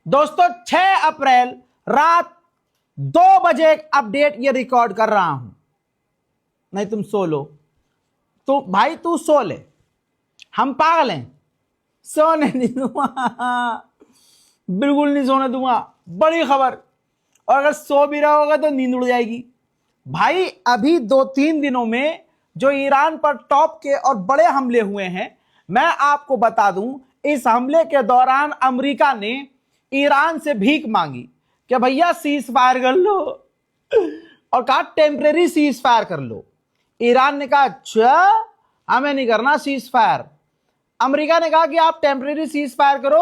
दोस्तों 6 अप्रैल रात 2 बजे एक अपडेट ये रिकॉर्ड कर रहा हूं। नहीं तुम सो लो, तो भाई तू सो ले, हम पागल हैं, सोने नहीं दूंगा, बिल्कुल नहीं सोने दूंगा। बड़ी खबर, और अगर सो भी रहा होगा तो नींद उड़ जाएगी। भाई अभी 2-3 दिनों में जो ईरान पर टॉप के और बड़े हमले हुए हैं, मैं आपको बता दूं, इस हमले के दौरान अमेरिका ने ईरान से भीख मांगी कि भैया सीज फायर कर लो, और कहा टेम्परेरी सीज फायर कर लो। ईरान ने कहा अच्छा हमें नहीं करना सीज फायर। अमेरिका ने कहा कि आप टेम्परेरी सीज फायर करो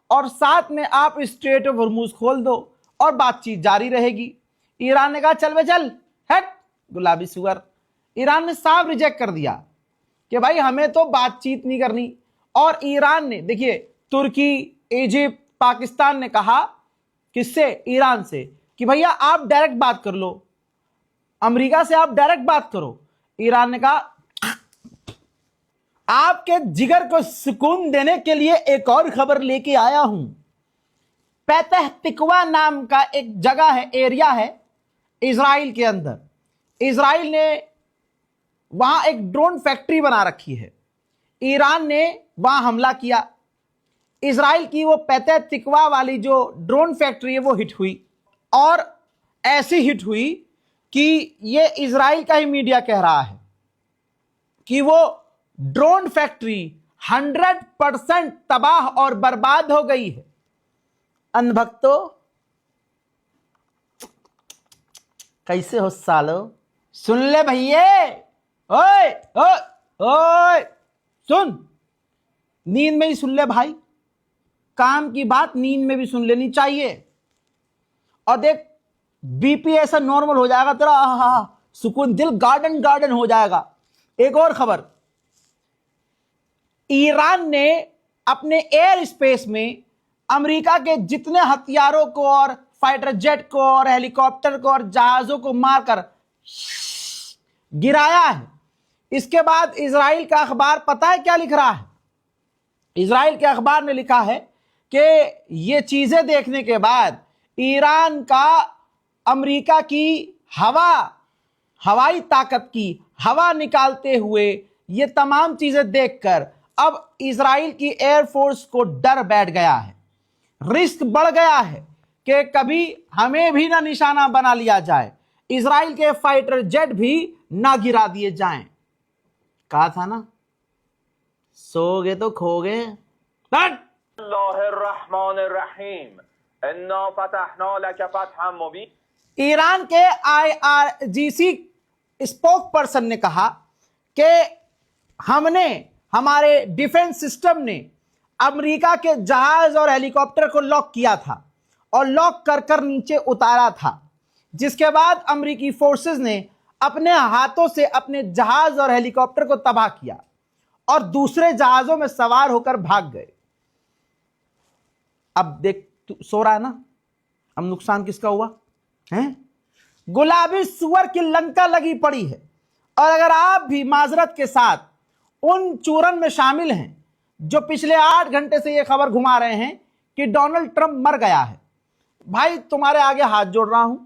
और साथ में आप स्ट्रेट ऑफ हॉर्मुज खोल दो और बातचीत जारी रहेगी। ईरान ने कहा चल बे चल, हट गुलाबी सुअर। ईरान ने साफ रिजेक्ट कर दिया कि भाई हमें तो बातचीत नहीं करनी। और ईरान ने, देखिए, तुर्की, इजिप्ट, पाकिस्तान ने कहा किससे? ईरान से, कि भैया आप डायरेक्ट बात कर लो, अमेरिका से आप डायरेक्ट बात करो। ईरान ने कहा आपके जिगर को सुकून देने के लिए एक और खबर लेके आया हूं। पैतह तिकवा नाम का एक जगह है, एरिया है इजराइल के अंदर। इजराइल ने वहां एक ड्रोन फैक्ट्री बना रखी है। ईरान ने वहां हमला किया। इजराइल की वो पैतह तिकवा वाली जो ड्रोन फैक्ट्री है वो हिट हुई, और ऐसी हिट हुई कि ये इजराइल का ही मीडिया कह रहा है कि वो ड्रोन फैक्ट्री 100% तबाह और बर्बाद हो गई है। अनभक्तो कैसे हो सालो, सुन ले भैये, ओए ओए ओए सुन, नींद में ही सुन ले भाई, काम की बात नींद में भी सुन लेनी चाहिए। और देख बीपी ऐसा नॉर्मल हो जाएगा तेरा, हा सुकून, दिल गार्डन गार्डन हो जाएगा। एक और खबर, ईरान ने अपने एयर स्पेस में अमेरिका के जितने हथियारों को और फाइटर जेट को और हेलीकॉप्टर को और जहाजों को मारकर गिराया है। इसके बाद इजराइल का अखबार पता है क्या लिख रहा है? इजराइल के अखबार ने लिखा है कि ये चीजें देखने के बाद ईरान का अमेरिका की हवाई ताकत की हवा निकालते हुए ये तमाम चीजें देखकर अब इजराइल की एयरफोर्स को डर बैठ गया है, रिस्क बढ़ गया है कि कभी हमें भी ना निशाना बना लिया जाए, इजराइल के फाइटर जेट भी ना गिरा दिए जाएं। कहा था ना, सोगे तो खोगे। ईरान के IRGC स्पोक पर्सन ने कहा कि हमारे डिफेंस सिस्टम ने अमेरिका के जहाज और हेलीकॉप्टर को लॉक किया था और लॉक कर नीचे उतारा था, जिसके बाद अमेरिकी फोर्सेस ने अपने हाथों से अपने जहाज और हेलीकॉप्टर को तबाह किया और दूसरे जहाजों में सवार होकर भाग गए। अब देख, तू सो रहा है ना, अब नुकसान किसका हुआ है? गुलाबी सुअर की लंका लगी पड़ी है। और अगर आप भी माजरत के साथ उन चूरन में शामिल हैं जो पिछले 8 घंटे से यह खबर घुमा रहे हैं कि डोनाल्ड ट्रंप मर गया है, भाई तुम्हारे आगे हाथ जोड़ रहा हूं।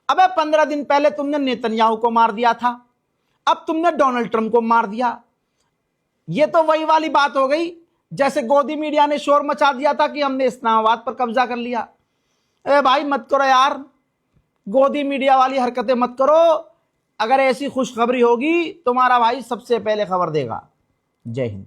अबे 15 दिन पहले तुमने नेतन्याहू को मार दिया था, अब तुमने डोनाल्ड ट्रंप को मार दिया। यह तो वही वाली बात हो गई जैसे गोदी मीडिया ने शोर मचा दिया था कि हमने इस्लामाबाद पर कब्जा कर लिया। अरे भाई मत करो यार, गोदी मीडिया वाली हरकतें मत करो। अगर ऐसी खुशखबरी होगी तुम्हारा भाई सबसे पहले खबर देगा। जय हिंद।